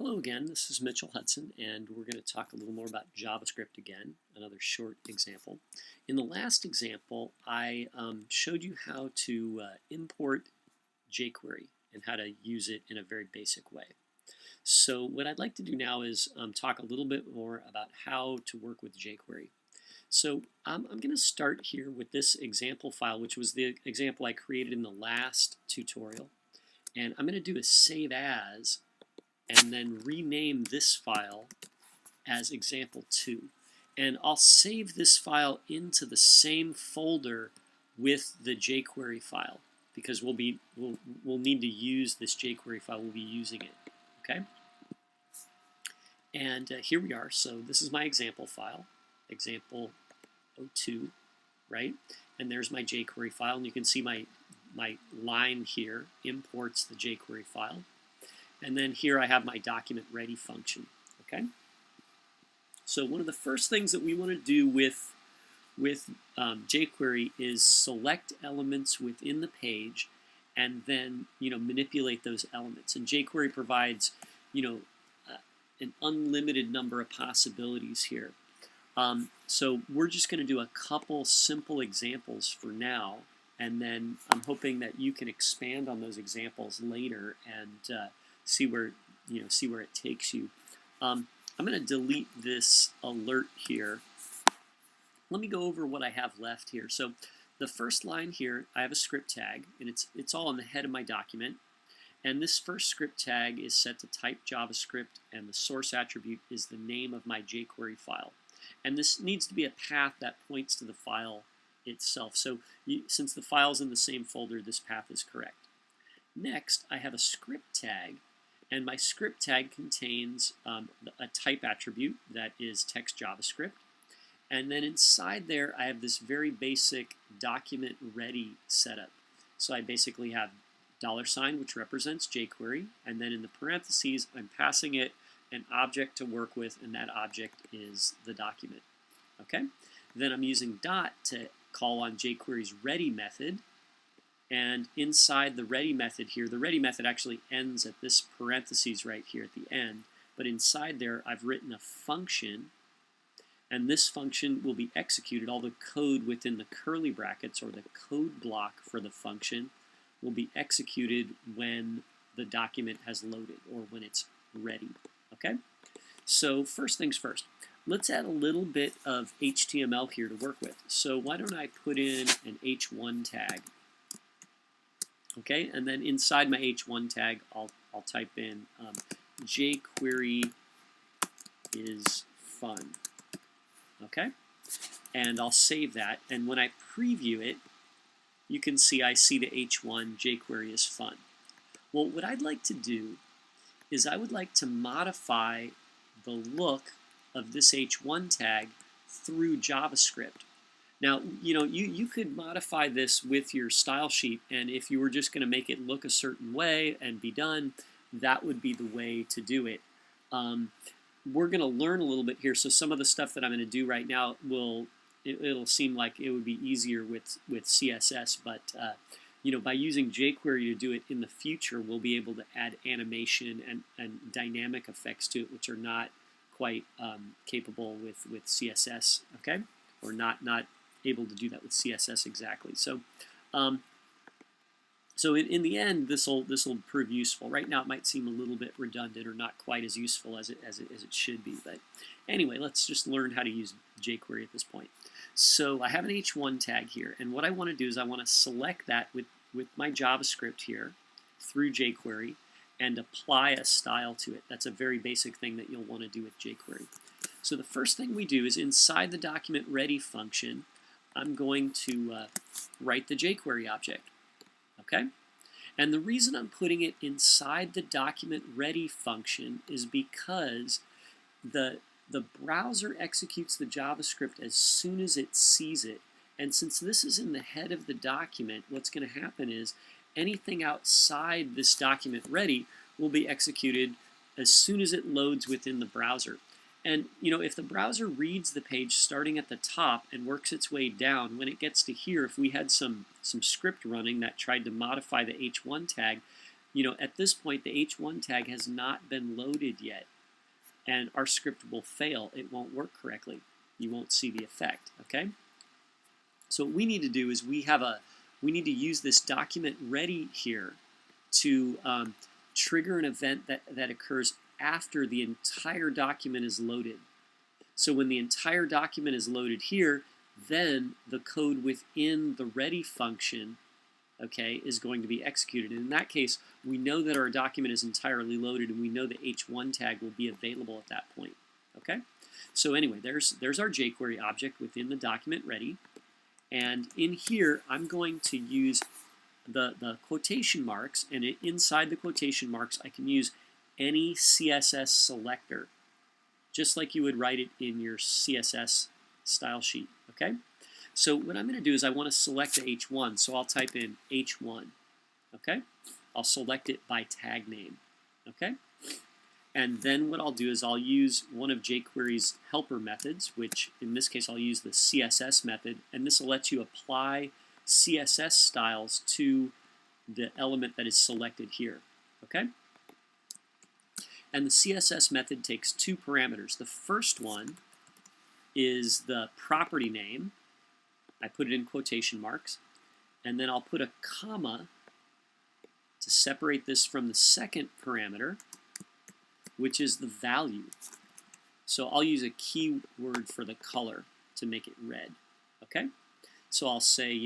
Hello again, this is Mitchell Hudson, and we're going to talk a little more about JavaScript again, another short example. In the last example, I showed you how to import jQuery and how to use it in a very basic way. So what I'd like to do now is talk a little bit more about how to work with jQuery. So I'm going to start here with this example file, which was the example I created in the last tutorial. And I'm going to do a save as, and then rename this file as example2. And I'll save this file into the same folder with the jQuery file because we'll need to use this jQuery file. We'll be using it. Okay. And here we are. So this is my example file, example02, right? And there's my jQuery file, and you can see my line here imports the jQuery file. And then here I have my document ready function, okay? So one of the first things that we want to do with jQuery is select elements within the page and then, manipulate those elements. And jQuery provides, an unlimited number of possibilities here. So we're just going to do a couple simple examples for now, and then I'm hoping that you can expand on those examples later and see where it takes you. I'm going to delete this alert here. Let me go over what I have left here. So the first line here, I have a script tag, and it's all in the head of my document. And this first script tag is set to type JavaScript, and the source attribute is the name of my jQuery file. And this needs to be a path that points to the file itself. So since the file's in the same folder, this path is correct. Next, I have a script tag. And my script tag contains a type attribute that is text JavaScript. And then inside there, I have this very basic document ready setup. So I basically have $, which represents jQuery. And then in the parentheses, I'm passing it an object to work with, and that object is the document. Okay? Then I'm using dot to call on jQuery's ready method. And inside the ready method here, the ready method actually ends at this parentheses right here at the end. But inside there, I've written a function. And this function will be executed. All the code within the curly brackets, or the code block for the function, will be executed when the document has loaded or when it's ready. Okay? So first things first. Let's add a little bit of HTML here to work with. So why don't I put in an h1 tag? Okay, and then inside my h1 tag, I'll type in jQuery is fun. Okay, and I'll save that. And when I preview it, you can see I see the h1 jQuery is fun. Well, what I'd like to do is I would like to modify the look of this h1 tag through JavaScript. Now, you could modify this with your style sheet, and if you were just going to make it look a certain way and be done, that would be the way to do it. We're going to learn a little bit here, so some of the stuff that I'm going to do right now it'll seem like it would be easier with CSS, but by using jQuery to do it in the future, we'll be able to add animation and dynamic effects to it, which are not quite capable with CSS, okay? Or not able to do that with CSS exactly. So, in the end, this will prove useful. Right now, it might seem a little bit redundant or not quite as useful as it should be. But anyway, let's just learn how to use jQuery at this point. So I have an h1 tag here, and what I want to do is I want to select that with my JavaScript here through jQuery and apply a style to it. That's a very basic thing that you'll want to do with jQuery. So the first thing we do is inside the document ready function, I'm going to write the jQuery object, okay? And the reason I'm putting it inside the document ready function is because the browser executes the JavaScript as soon as it sees it. And since this is in the head of the document, what's going to happen is anything outside this document ready will be executed as soon as it loads within the browser. And if the browser reads the page starting at the top and works its way down, when it gets to here, if we had some script running that tried to modify the h1 tag, at this point, the h1 tag has not been loaded yet, and our script will fail. It won't work correctly. You won't see the effect, okay? So what we need to do is we need to use this document ready here to trigger an event that occurs after the entire document is loaded. So when the entire document is loaded here, then the code within the ready function, okay, is going to be executed. And in that case, we know that our document is entirely loaded, and we know the h1 tag will be available at that point, okay? So anyway, there's our jQuery object within the document ready. And in here, I'm going to use the quotation marks, and inside the quotation marks, I can use any CSS selector, just like you would write it in your CSS style sheet, okay? So what I'm going to do is I want to select the h1, so I'll type in h1, okay? I'll select it by tag name, okay? And then what I'll do is I'll use one of jQuery's helper methods, which in this case I'll use the CSS method, and this will let you apply CSS styles to the element that is selected here, okay? And the CSS method takes two parameters. The first one is the property name. I put it in quotation marks, and then I'll put a comma to separate this from the second parameter, which is the value. So I'll use a keyword for the color to make it red, okay? So I'll say,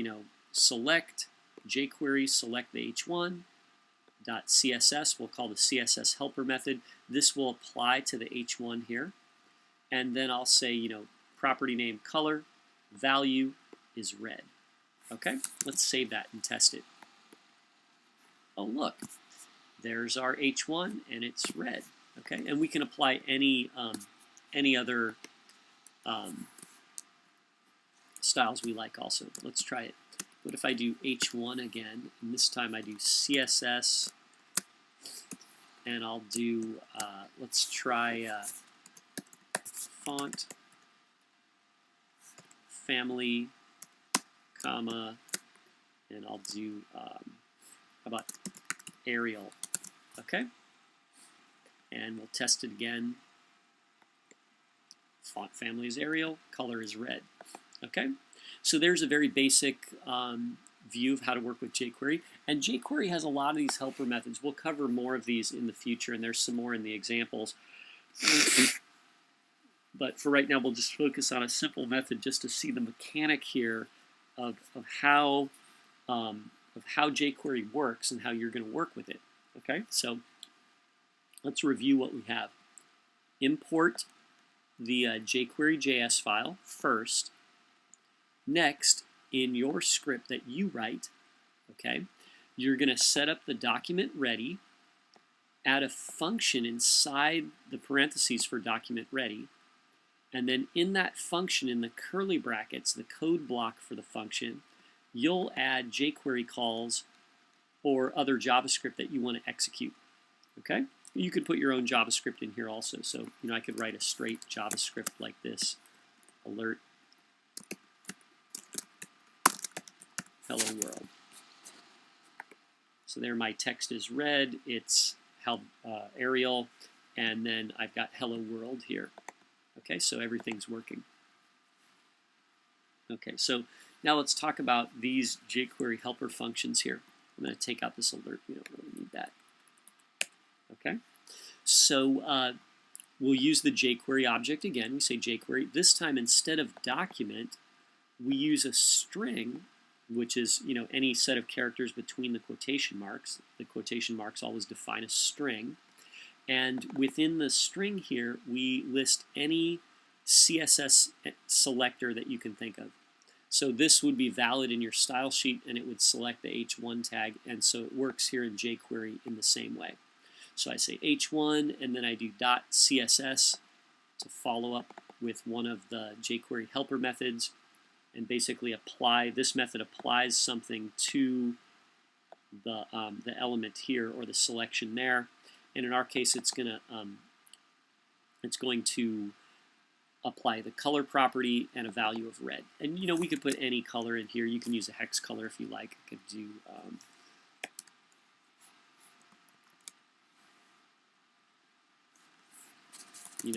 select jQuery, select the h1, .css, we'll call the CSS helper method. This will apply to the h1 here. And then I'll say, property name color, value is red. Okay, let's save that and test it. Oh, look, there's our h1 and it's red. Okay, and we can apply any other styles we like also. Let's try it. What if I do h1 again, and this time I do CSS, and I'll do, let's try font, family, comma, and I'll do, how about Arial, okay? And we'll test it again. Font family is Arial, color is red, okay? So there's a very basic view of how to work with jQuery. And jQuery has a lot of these helper methods. We'll cover more of these in the future, and there's some more in the examples. But for right now, we'll just focus on a simple method just to see the mechanic here of how jQuery works and how you're going to work with it. Okay, so let's review what we have. Import the jQuery JS file first. Next, in your script that you write, okay, you're going to set up the document ready, add a function inside the parentheses for document ready, and then in that function, in the curly brackets, the code block for the function, you'll add jQuery calls or other JavaScript that you want to execute, okay? You could put your own JavaScript in here also. So, I could write a straight JavaScript like this, alert, hello world. So there my text is red, it's Arial, and then I've got hello world here. Okay, so everything's working. Okay, so now let's talk about these jQuery helper functions here. I'm going to take out this alert, we don't really need that. Okay, so we'll use the jQuery object again. We say jQuery. This time, instead of document, we use a string, which is any set of characters between the quotation marks. The quotation marks always define a string. And within the string here, we list any CSS selector that you can think of. So this would be valid in your style sheet, and it would select the h1 tag, and so it works here in jQuery in the same way. So I say h1, and then I do .css to follow up with one of the jQuery helper methods, and basically apply, this method applies something to the element here, or the selection there. And in our case, it's going to apply the color property and a value of red. And we could put any color in here. You can use a hex color if you like. I could do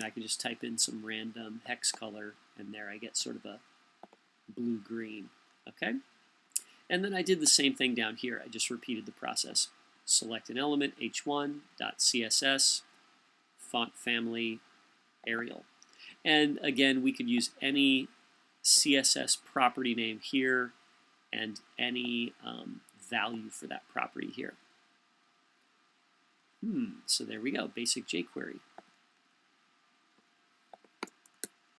I can just type in some random hex color, and there I get sort of a blue-green, okay? And then I did the same thing down here. I just repeated the process. Select an element, h1.css, font family, Arial. And again, we could use any CSS property name here and any value for that property here. So there we go, basic jQuery.